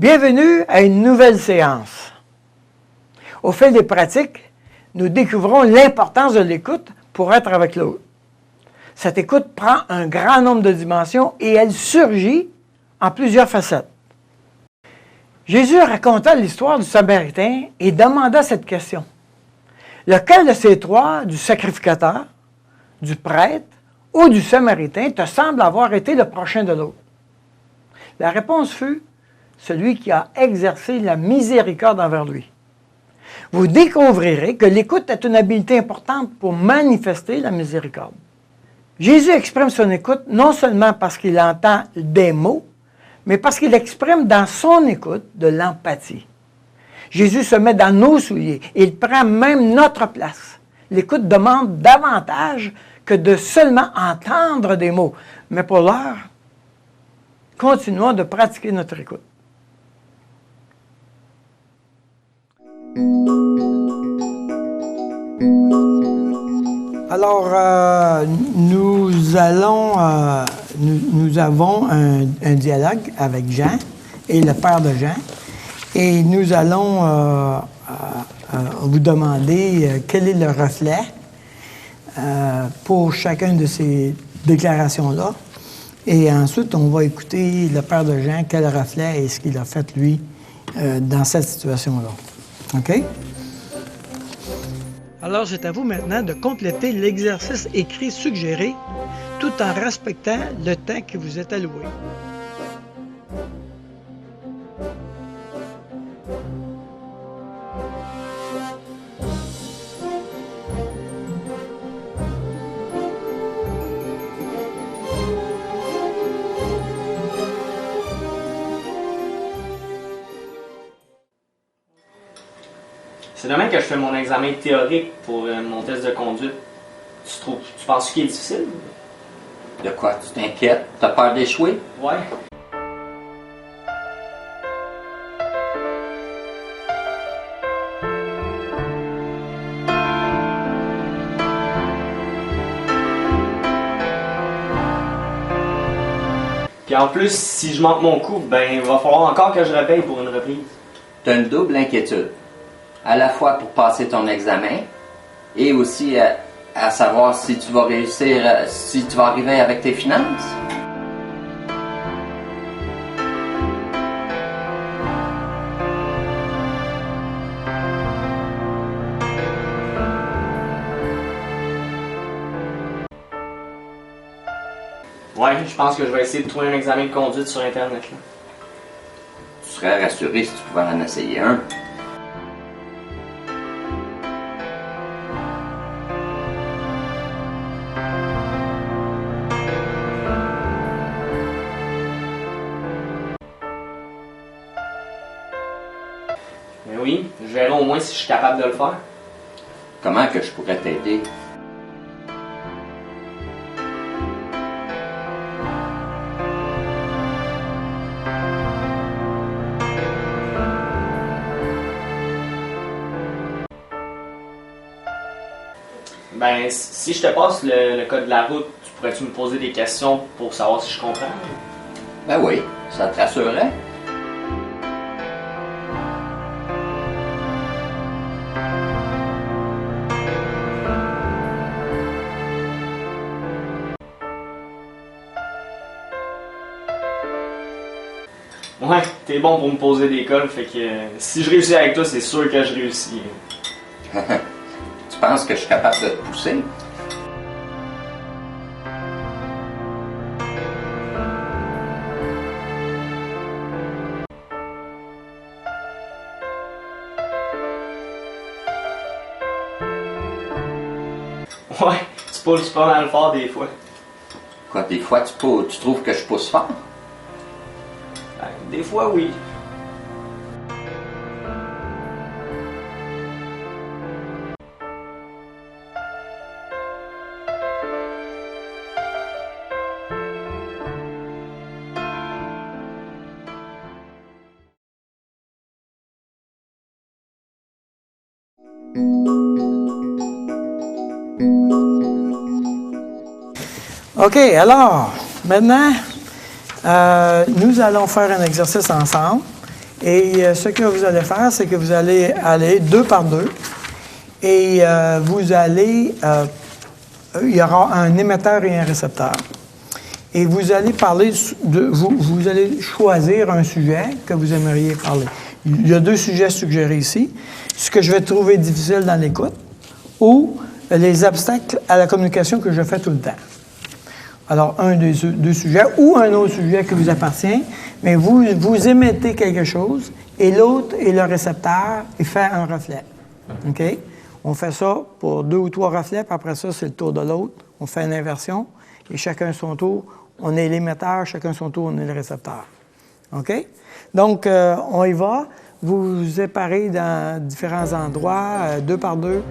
Bienvenue à une nouvelle séance. Au fil des pratiques, nous découvrons l'importance de l'écoute pour être avec l'autre. Cette écoute prend un grand nombre de dimensions et elle surgit en plusieurs facettes. Jésus raconta l'histoire du Samaritain et demanda cette question. Lequel de ces trois, du sacrificateur, du prêtre ou du Samaritain, te semble avoir été le prochain de l'autre? La réponse fut celui qui a exercé la miséricorde envers lui. Vous découvrirez que l'écoute est une habileté importante pour manifester la miséricorde. Jésus exprime son écoute non seulement parce qu'il entend des mots, mais parce qu'il exprime dans son écoute de l'empathie. Jésus se met dans nos souliers et il prend même notre place. L'écoute demande davantage que de seulement entendre des mots. Mais pour l'heure, continuons de pratiquer notre écoute. Alors, nous avons un dialogue avec Jean et le père de Jean. Et nous allons vous demander quel est le reflet pour chacune de ces déclarations-là. Et ensuite, on va écouter le père de Jean, quel reflet est ce qu'il a fait, lui, dans cette situation-là. OK? Alors, c'est à vous maintenant de compléter l'exercice écrit suggéré tout en respectant le temps qui vous est alloué. C'est demain que je fais mon examen théorique pour mon test de conduite. Tu penses qu'il est difficile? De quoi? Tu t'inquiètes? T'as peur d'échouer? Ouais. Puis en plus, si je manque mon coup, ben il va falloir encore que je repaye pour une reprise. T'as une double inquiétude. À la fois pour passer ton examen et aussi à savoir si tu vas réussir, si tu vas arriver avec tes finances. Ouais, je pense que je vais essayer de trouver un examen de conduite sur Internet. Là. Tu serais rassuré si tu pouvais en essayer un. Mais oui, je verrai au moins si je suis capable de le faire. Comment que je pourrais t'aider? Ben, si je te passe le code de la route, tu pourrais-tu me poser des questions pour savoir si je comprends? Ben oui, ça te rassurerait. Ouais, t'es bon pour me poser des cols, fait que si je réussis avec toi, c'est sûr que je réussis. Tu penses que je suis capable de te pousser? Ouais, tu pousses pas mal fort des fois. Quoi, des fois tu trouves que je pousse fort? Ben, des fois, oui. OK, alors, maintenant, nous allons faire un exercice ensemble Et ce que vous allez faire, c'est que vous allez aller 2 par 2 et vous allez... il y aura un émetteur et un récepteur. Et vous allez parler vous allez choisir un sujet que vous aimeriez parler. Il y a 2 sujets suggérés ici. Ce que je vais trouver difficile dans l'écoute ou les obstacles à la communication que je fais tout le temps. Alors, un des 2 sujets ou un autre sujet qui vous appartient, mais vous émettez quelque chose et l'autre est le récepteur et fait un reflet. OK? On fait ça pour 2 ou 3 reflets, puis après ça, c'est le tour de l'autre. On fait une inversion et chacun son tour. On est l'émetteur, chacun son tour, on est le récepteur. OK? Donc, on y va. Vous vous séparez dans différents endroits, 2 par 2.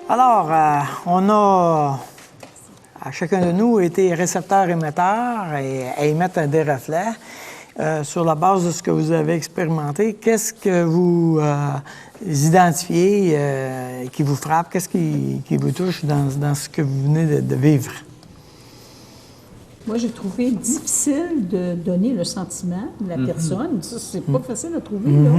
Alors, on a, à chacun de nous, été récepteur-émetteur et à émettre des reflets. Sur la base de ce que vous avez expérimenté, qu'est-ce que vous identifiez qui vous frappe? Qu'est-ce qui vous touche dans ce que vous venez de vivre? Moi, j'ai trouvé difficile de donner le sentiment de la personne. Ça, c'est pas facile à trouver, là.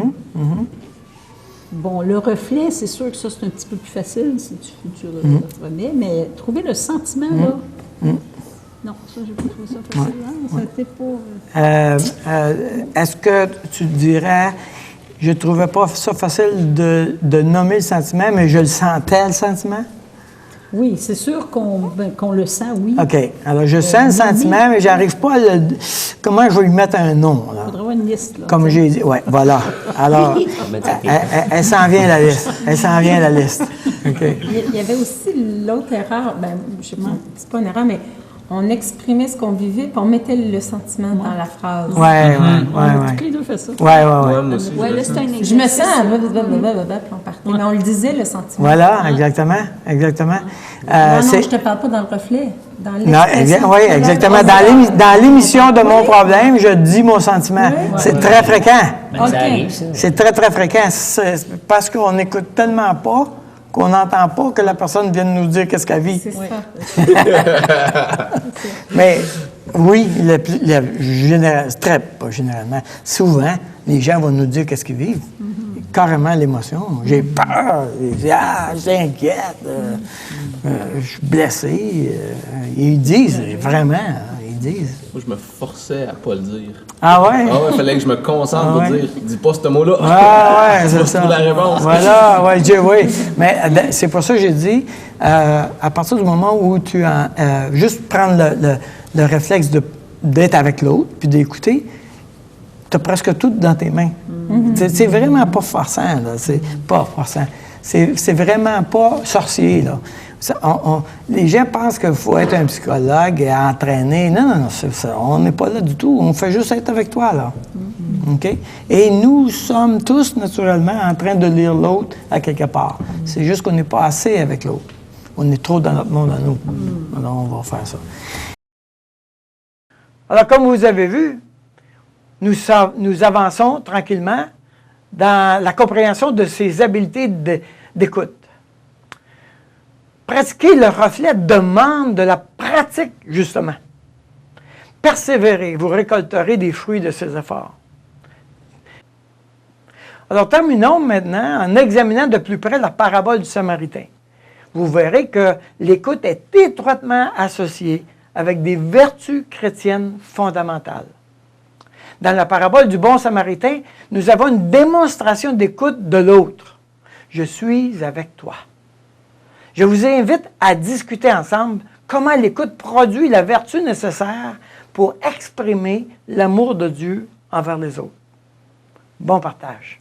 Bon, le reflet, c'est sûr que ça, c'est un petit peu plus facile si tu le remets, mais trouver le sentiment, là... Non, ça, j'ai pas trouvé ça facile. Hein? Ça n'était pas... Est-ce que tu dirais, je trouvais pas ça facile de nommer le sentiment, mais je le sentais, le sentiment? Oui, c'est sûr qu'on le sent, oui. OK. Alors, je sens le sentiment, mais j'arrive pas à le... Comment je vais lui mettre un nom, là? Il faudrait avoir une liste, là. Comme j'ai dit, oui, voilà. Alors, elle s'en vient, la liste. Elle s'en vient, la liste. OK. Il y avait aussi l'autre erreur, je sais pas, c'est pas une erreur, mais on exprimait ce qu'on vivait, puis on mettait le sentiment dans la phrase. Oui. Tous les deux fait ça. Oui. Ouais, là, c'est un exercice. Je me sens, puis on partait. Mais on le disait, le sentiment. Voilà, exactement. Non, je te parle pas dans le reflet. Dans oui, exactement. Dans l'émission de Mon problème, je dis mon sentiment. C'est très fréquent. C'est très, très fréquent. C'est parce qu'on n'écoute tellement pas qu'on n'entend pas que la personne vienne nous dire qu'est-ce qu'elle vit. C'est ça. Mais oui, pas généralement, souvent, les gens vont nous dire qu'est-ce qu'ils vivent. Carrément l'émotion. J'ai peur, j'inquiète, je suis blessé. Ils disent, vraiment, ils disent. Moi, je me forçais à pas le dire. Ah ouais? Ah ouais, il fallait que je me concentre pour dire, dis pas ce mot-là. Ah ouais, c'est ça. la réponse. Voilà, oui. Mais c'est pour ça que j'ai dit, à partir du moment où tu juste prendre le réflexe d'être avec l'autre, puis d'écouter, tu as presque tout dans tes mains. C'est vraiment pas forçant, là. C'est pas forçant. C'est vraiment pas sorcier, là. Les gens pensent qu'il faut être un psychologue et entraîner. Non, on n'est pas là du tout. On fait juste être avec toi, là. OK? Et nous sommes tous, naturellement, en train de lire l'autre à quelque part. C'est juste qu'on n'est pas assez avec l'autre. On est trop dans notre monde à nous. Alors, on va faire ça. Alors, comme vous avez vu, nous avançons tranquillement dans la compréhension de ces habiletés d'écoute. Pratiquer le reflet demande de la pratique, justement. Persévérez, vous récolterez des fruits de ces efforts. Alors, terminons maintenant en examinant de plus près la parabole du Samaritain. Vous verrez que l'écoute est étroitement associée avec des vertus chrétiennes fondamentales. Dans la parabole du bon Samaritain, nous avons une démonstration d'écoute de l'autre. Je suis avec toi. Je vous invite à discuter ensemble comment l'écoute produit la vertu nécessaire pour exprimer l'amour de Dieu envers les autres. Bon partage.